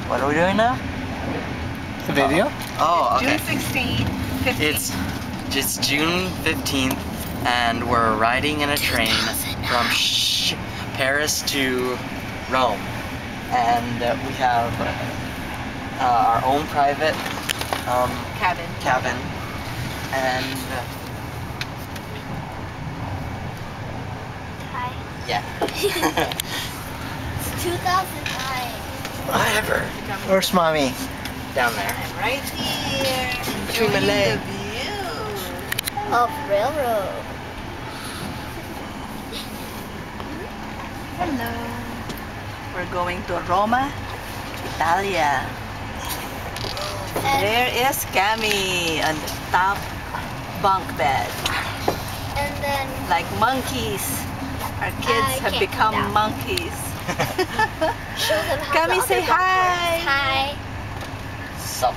What are we doing now? The video? Oh, okay. June 16th, 15th. It's June 15th, and we're riding in a train from Paris to Rome. And we have our own private cabin. And Hi. yeah. It's 2009. Whatever. Where's mommy? Down there. I'm right here. Between my enjoying legs. the view. Of railroad. Hello. We're going to Roma, Italia. And, There is Cami on the top bunk bed. and then Like monkeys. Our kids I have can't become do that. monkeys. show them how Cami, the say other bunk hi. works. Hi. Sup.